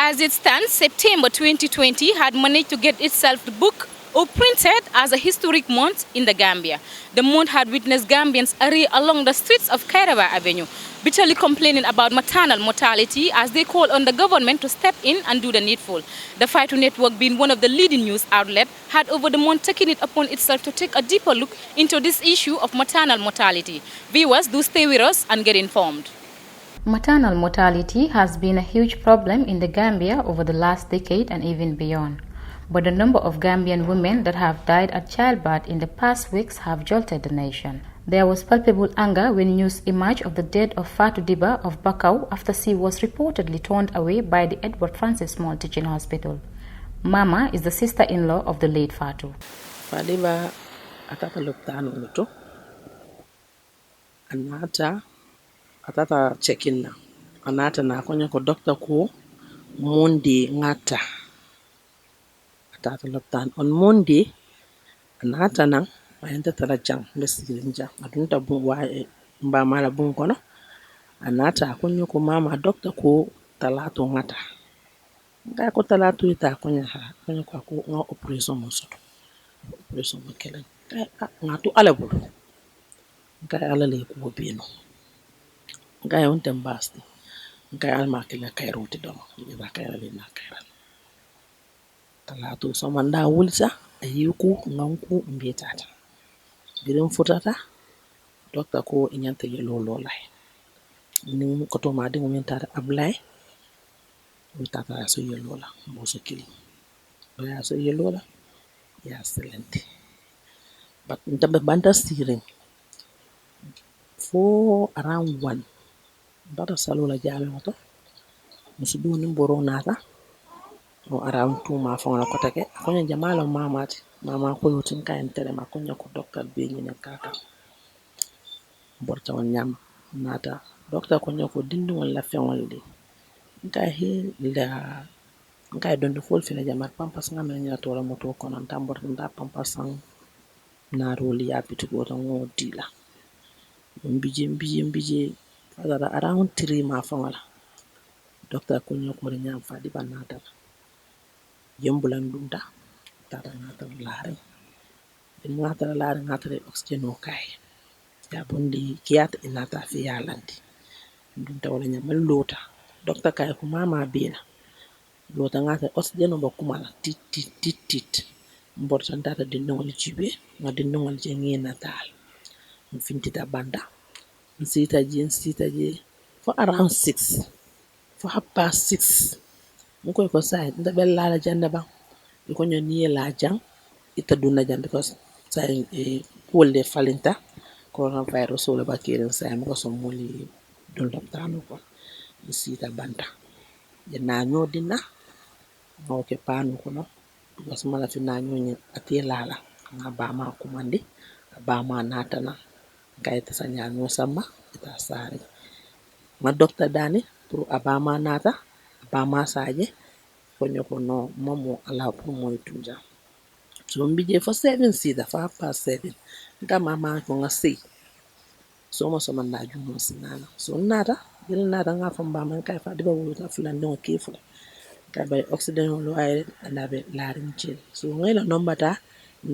As it stands, September 2020 had managed to get itself the book or printed as a historic month in the Gambia. The month had witnessed Gambians array along the streets of Kairawa Avenue, bitterly complaining about maternal mortality as they call on the government to step in and do the needful. The Fighter Network, being one of the leading news outlets, had over the month taken it upon itself to take a deeper look into this issue of maternal mortality. Viewers, do stay with us and get informed. Maternal mortality has been a huge problem in the Gambia over the last decade and even beyond. But the number of Gambian women that have died at childbirth in the past weeks have jolted the nation. There was palpable anger when news emerged of the death of Fatou Diba of Bakau after she was reportedly turned away by the Edward Francis Small Teaching Hospital. Mama is the sister-in-law of the late Fatou. Fadiba atata loptano luto atata check-in na anata na konya ko doctor ko Monday ngata atata loptan on Monday anata na ayanta tala jang besirinja adunta bu wa mba mala bun kono anata konya ko mama doctor ko talato ngata ga ko talato ita konya ko nga operation mo soto operation mo kelen ngatu alabul ga alale ko bino ga yon tembasti ga alma kila kairuti do ba kairale na kairal talato so manda wulsa ayiku nganku mbetata birin futata doctor ko inyanta yelo lolay ni ko to ma dingo men tata ablay tata so yelo la mo so kili ya so yelo la ya silenti but ndambe banda steering for around 1 bata salula jame moto musudu ni mboro nata o around 2 ma fona ko take konya jamala mama ko yotin ka entere ma konya ko doctor be ni kaka borta won nyam nata doctor konya ko dindu wala fewal di nka he la nka don do fol fina jamar pampas ngam ni to la moto ko non tambor nda pampas sang na roli ya pitu ko tan o dila mbije fadara around 3 ma fona doctor konya ko nyam fadi banata yembulan dunda tata ngata laare ngata oxygen o kay ya bondi kiyata inata fi yalandi dunda wala nyamal lota doctor kay ko mama bina lota ngata oxygen o bakumala tit important data dinno wala jibe ma dinno wala jengi natal mfintita banda sita je for around 6 for half past 6 mukoy ko say nda bella la janda ba ko nyoni la jang ita duna jang because say wolde falinta coronavirus wala bakiren say mo so moli dun laptano ko sita banda je na nyo dina mo ke panu ko no because mala fi na nyo ni atela la nga ba ma ko mandi ba ma natana kayta sanya nyo sama ita sare ma docteur dani pour abama nata abama saje konyo ko no momo ala pour moy tunja so mbije fo 7 sida fa pa 7 nga mama ko nga sei so mo so man na jumo sinana so nata dil nata nga fo mbama kay fa diba wuta fulan no kifula kay bay oxygen lo ay na be larin cil so ngela nombata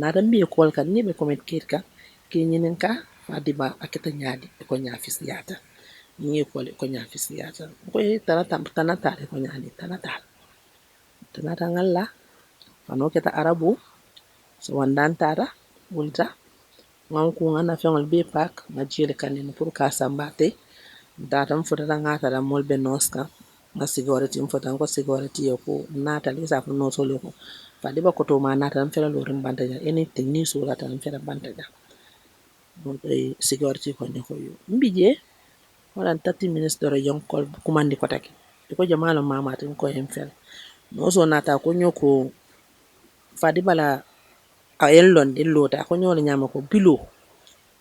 nata mbi kol kan ni be komet kirka ki nyinen ka fa diba akita nyaadi ko nyafis yata ni ko nyafis yata ko tanata ko nyaani tanata ngalla fano keta arabu so wandan tara wulta nganku ngana fengol be pak ma jele kanin pour ka sambate datam fotata ngata da molbe noska ma sigorati mfotan ko sigorati ko nata lisa ko no solo ko fadi ba ko to ma nata am fela lo rimbanta ja anything ni so la tan fela banta ja donc sigorati ko ne ko yo mbije wala 30 minutes doro yonkol kumandi ko take ko jamalo mama tin ko en fel no so nata ko nyoko fadi bala a yellon din lota ko nyole nyama ko bilo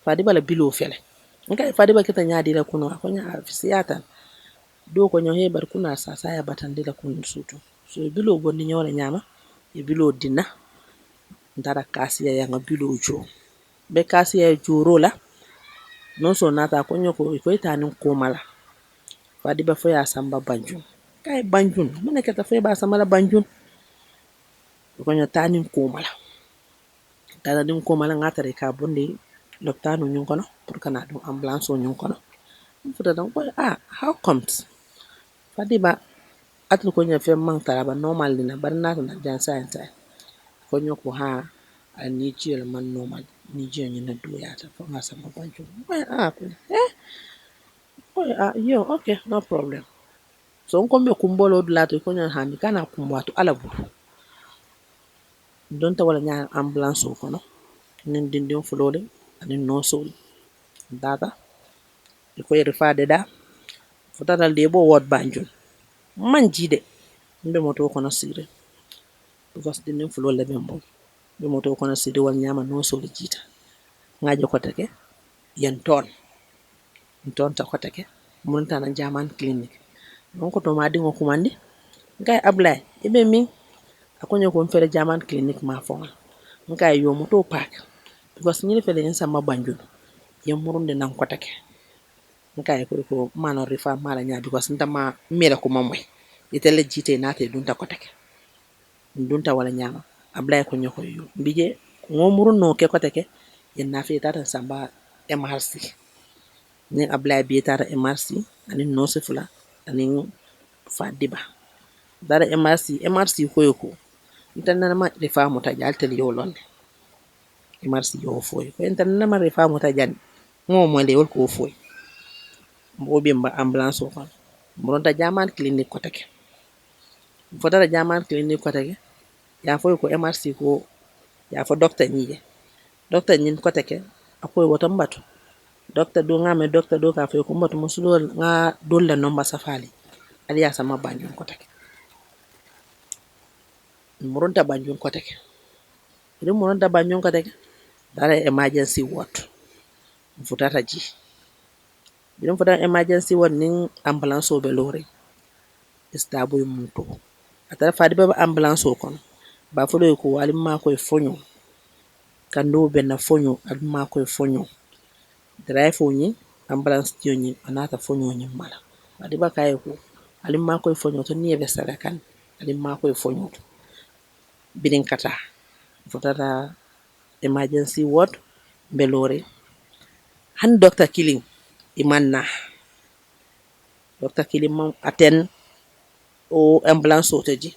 fadi bala bilo fele ngai fadi ba kita nyaadi la kuno ko nya fisiyata do ko nyo hebar kuna sasa ya batandi la kun sutu so bilo gonni nyole nyama e bilo dina ndara kasiya ya nga bilo jo be kasiya juro la no so nata ko nyoko ko itani ko mala fadi ba fo ya samba banju kay banjun mu nekk ta fe ba sama la banjun ko ñu tanin ko mala dara dim ko mala ngatare ka bondi loptanu ñun kono pour kana dum ambulance o ñun kono futa dan ko how comes fadiba atlu ko ñu fe man tara ba normal dina bar na na jan science ko ñu ko ha ni ci la man normal ni je ñu na do ya ta fa ma sama banjun ko yo okay no problem so on kombe kumbolo dulato ko ñu hani kana kumbatu ala bu don ta wala ñaan ambulance o kono nin dindin fulole ani no sol data ko yere faade da futata lebo wot banjun man jide mbe moto kono sire because dindin fulole be mbon be moto kono sire wal ñama no sol jita ngaje ko take yen ton ta ko take mun tan jaman clinic donc to ma dingo kumandi ngay ablay ibe min akonyo ko fere jaman clinic ma fo ngay yo moto park because ñi fele en sama banjul yam murunde nan ko take ngay ko mano rifa mala nya because ndama mera ko mamoy itele jite nate dunta ko take dunta wala nyama ablay ko ñoko yo bije ngo murun no ke ko take en na fi tata samba MRC ni ablay bi tata MRC ani no se fula ani fadiba dara MRC ko intana ma rifa mota jaltel yo londe MRC yo foy ko intana ma rifa mota jan mo mo le ko foy mbo be mba ambulance ko mbronta jaman clinic ko take fodara jaman clinic ko take ya foy ko MRC ko ya fo docteur ñi ko take akoy woto mbatu docteur do ngame docteur do ka foy ko mbatu musulo nga dolle nomba safali aliya sama banjun ko take muronta banjun ko take ri muronta banjun ko take dara emergency ward futata ji birum futa emergency ward nin ambulance o be lore stable munto atara fadi ba ambulance o kon ba fulo ko wali ma ko fonyo kando be na fonyo ad ma ko fonyo drive fonyi ambulance tionyi anata fonyo nyi mala fadi ba kay ko ali ma ko fonyo to niebe sala kan ali ma ko fonyo bidin kata futata emergency ward belore han doctor killing imanna doctor killing man aten o ambulance o teji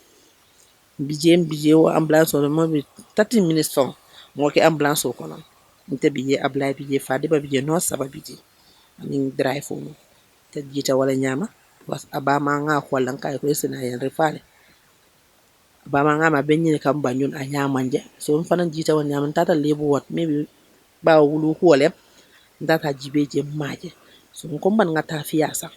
bije o ambulance o mo 30 minutes fon mo ke ambulance o kono nte bije ablay bije fadi ba bije no saba bije ni drive o te jita wala nyama was abama nga ko lan kay ko sina yan refale bama nga ma benyi kam banjun a nyamanje so fanan jita won nyaman tata lebu wat maybe ba wulu ko le data jibeje maaje so ko ban ngata fiasa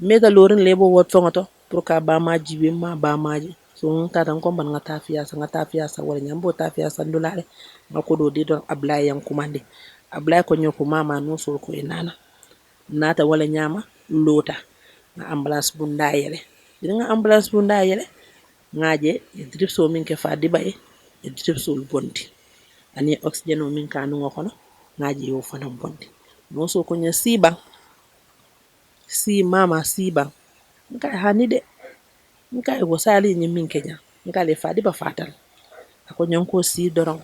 meda lorin lebu wat fongato pour ka ba ma jibe ma ba maaje so tata ko ban ngata fiasa wala nyambo ta fiasa ndulale ngako do de don ablay yan kumande ablay ko nyoko mama no so ko enana nata wala nyama lota na ambulance bu ndayele dina ambulance bu ndayele ngaje drip so min ke fadi bay drip so bondi ani oxygen o min kanu ngokono ngaje yo fanam bondi no so ko nya siba si mama siba nka hani de nka go sali ni min kenya nka le fadi ba fatal ako nyanko si doron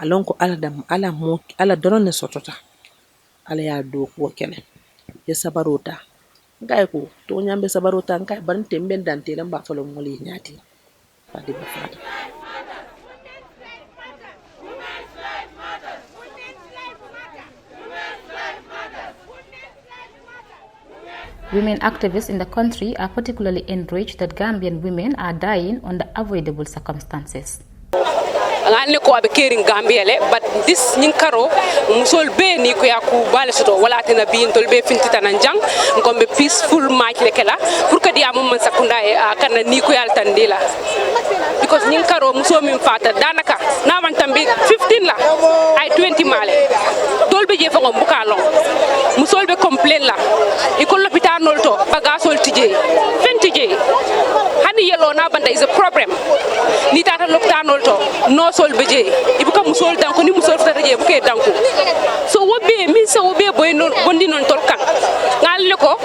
alon ko ala doron ne sotota ala ya do ko kele ye sabarota nka ko to nyambe sabarota nka ban temben dante lamba falo ngoli nyati fadi ba fatal. Women activists in the country are particularly enraged that Gambian women are dying under avoidable circumstances. ngane ko abe kering Gambia le but this ninkaro musol be ni ko yaku bale soto wala tina bi tol be fintita nan jang ngombe peaceful match le kala pour que dia mom man sakunda e kana ni ko yal tandila because ninkaro muso min fata danaka na man tambi 15 la ay 20 male tol be je fa ngom buka long musol be complain la e ko l'hôpital nolto bagasol tije fentije hani yelo na banda is a problem ni tata l'hôpital nolto no sol beje ibuka musol danko ni musol fata je buke danko so wobe min so wobe boy be non bondi non tolkan ngal ko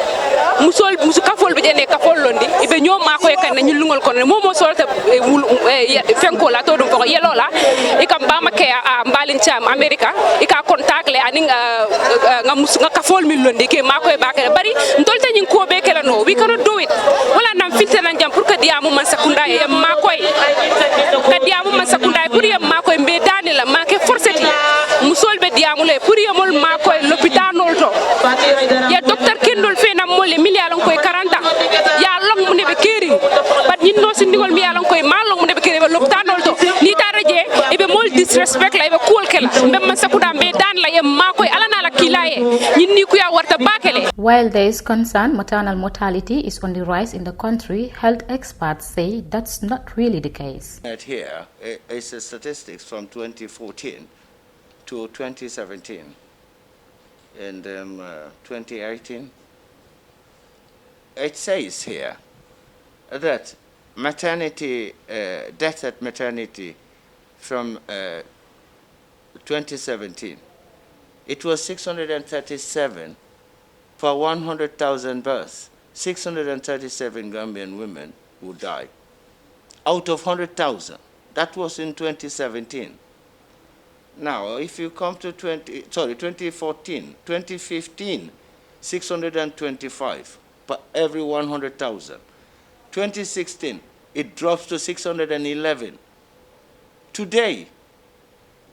musu kafol be jene kafol londi ibe nyom ma ko e kan ñu lungol ko momo solta fenko la to dum ko yelola e kam bama ke a mbalin cham america e ka contact le ani nga kafol mi londi ke ma ko e bakere bari ndolta nyin ko be kala no we cannot do it wala nam filte nan jam pour que diamu man sakunda e ma koy ka diamu man sakunda pour yam ma koy be dani la ma ke forceti musol be diamu le pour yamol ma koy l'hôpital to ya docteur kendol fe nam mole milialon koy 40 ans ya long mu ne be keri bat ñin no sindigol mi yalon koy ma long mu ne be keri be l'hôpital to ni taraje e be mol disrespect la e be cool kala mbem man sakunda be dan la yam ma koy alana la kilaye ñin ni ku ya warta bakele. While there is concern maternal mortality is on the rise in the country, health experts say that's not really the case. Here is the statistics from 2014 to 2017 and 2018. It says here that maternity death at maternity from 2017, it was 637 for 100,000 births. 637 Gambian women who died out of 100,000. That was in 2017. Now, if you come to 2014, 2015, 625 per every 100,000. 2016, it drops to 611. Today,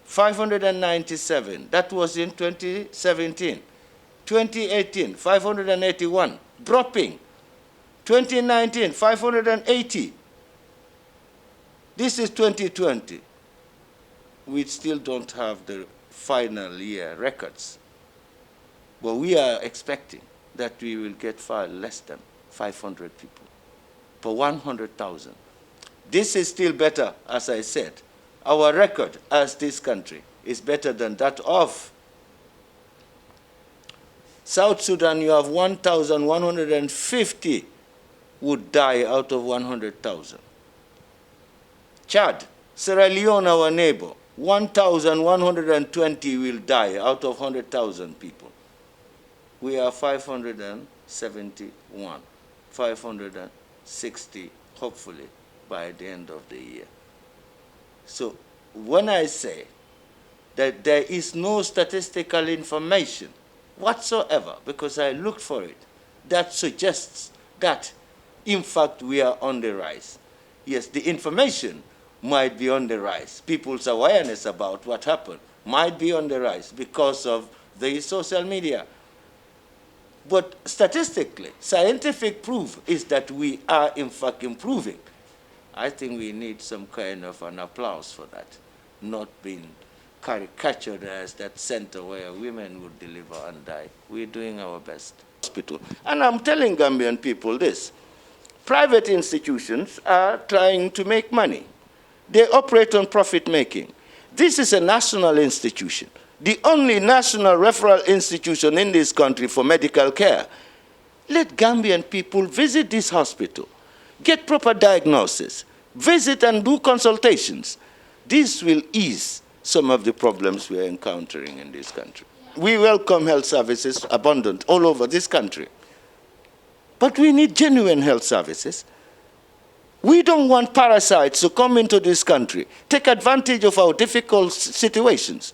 597. That was in 2017. 2018, 581, dropping. 2019, 580. This is 2020. We still don't have the final year records. But we are expecting that we will get far less than 500 people per 100,000. This is still better, as I said. Our record as this country is better than that of South Sudan. You have 1,150 would die out of 100,000. Chad, Sierra Leone, our neighbor, 1,120 will die out of 100,000 people. We are 571, 560, hopefully, by the end of the year. So when I say that there is no statistical information whatsoever, because I looked for it, that suggests that, in fact, we are on the rise. Yes, the information might be on the rise. People's awareness about what happened might be on the rise because of the social media. But statistically, scientific proof is that we are, in fact, improving. I think we need some kind of an applause for that, not being caricatured as that center where women would deliver and die. We're doing our best. Hospital. And I'm telling Gambian people this. Private institutions are trying to make money. They operate on profit making. This is a national institution, the only national referral institution in this country for medical care. Let Gambian people visit this hospital, get proper diagnosis, visit and do consultations. This will ease some of the problems we are encountering in this country. We welcome health services abundant all over this country. But we need genuine health services. We don't want parasites to come into this country, take advantage of our difficult situations.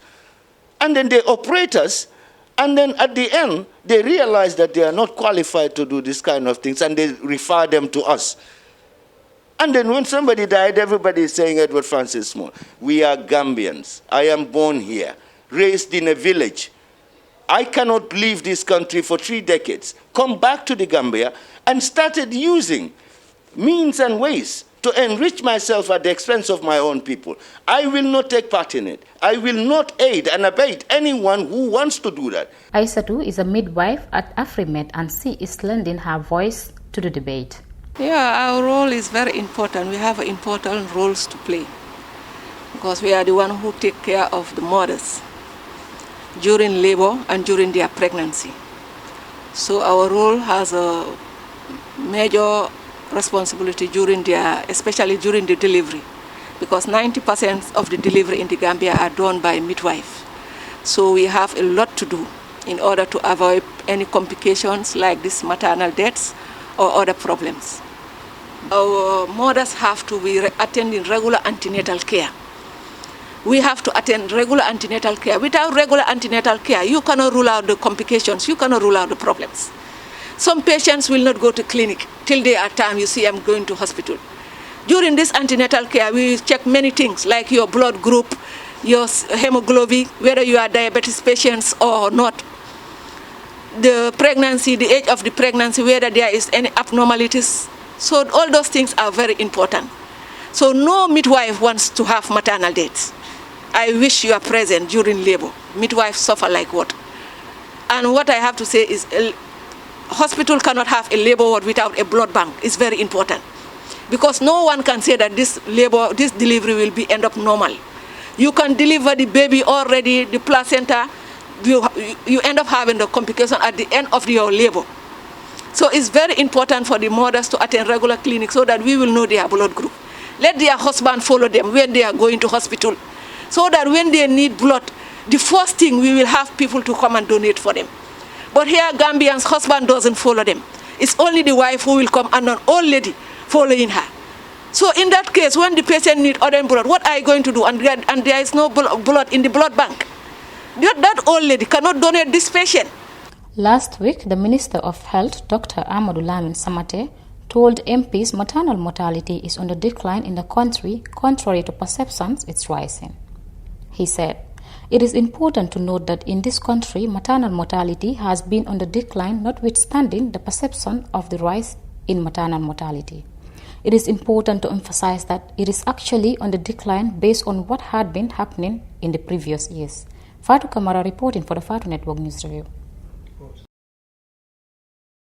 And then they operate us, and then at the end, they realize that they are not qualified to do this kind of things, and they refer them to us. And then when somebody died, everybody is saying Edward Francis Small. We are Gambians. I am born here, raised in a village. I cannot leave this country for 3 decades, come back to the Gambia, and started using means and ways to enrich myself at the expense of my own people. I will not take part in it. I will not aid and abet anyone who wants to do that. Aisatu is a midwife at AfriMed, and she is lending her voice to the debate. Yeah, our role is very important. We have important roles to play because we are the one who take care of the mothers during labor and during their pregnancy. So our role has a major responsibility especially during the delivery, because 90% of the delivery in the Gambia are done by midwife. So we have a lot to do in order to avoid any complications like this maternal deaths or other problems. Our mothers have to be attending regular antenatal care. We have to attend regular antenatal care. Without regular antenatal care, you cannot rule out the complications, you cannot rule out the problems. Some patients will not go to clinic till they are time you see them going to hospital. During this antenatal care, we check many things like your blood group, your hemoglobin, whether you are diabetes patients or not. The pregnancy, the age of the pregnancy, whether there is any abnormalities. So all those things are very important. So no midwife wants to have maternal deaths. I wish you are present during labor. Midwives suffer like what? And what I have to say is hospital cannot have a labor ward without a blood bank. It's very important. Because no one can say that this delivery will end up normal. You can deliver the baby already, the placenta, you end up having the complication at the end of your labor. So it's very important for the mothers to attend regular clinics so that we will know their blood group. Let their husband follow them when they are going to hospital. So that when they need blood, the first thing we will have people to come and donate for them. But here Gambians' husband doesn't follow them. It's only the wife who will come and an old lady following her. So in that case, when the patient needs other blood, what are you going to do? And there is no blood in the blood bank. That old lady cannot donate this patient. Last week, the Minister of Health, Dr. Amadou Lamin Samate, told MPs maternal mortality is on the decline in the country, contrary to perceptions it's rising. He said, "It is important to note that in this country, maternal mortality has been on the decline, notwithstanding the perception of the rise in maternal mortality. It is important to emphasize that it is actually on the decline based on what had been happening in the previous years." Fatou Kamara reporting for the Fatou Network News Review.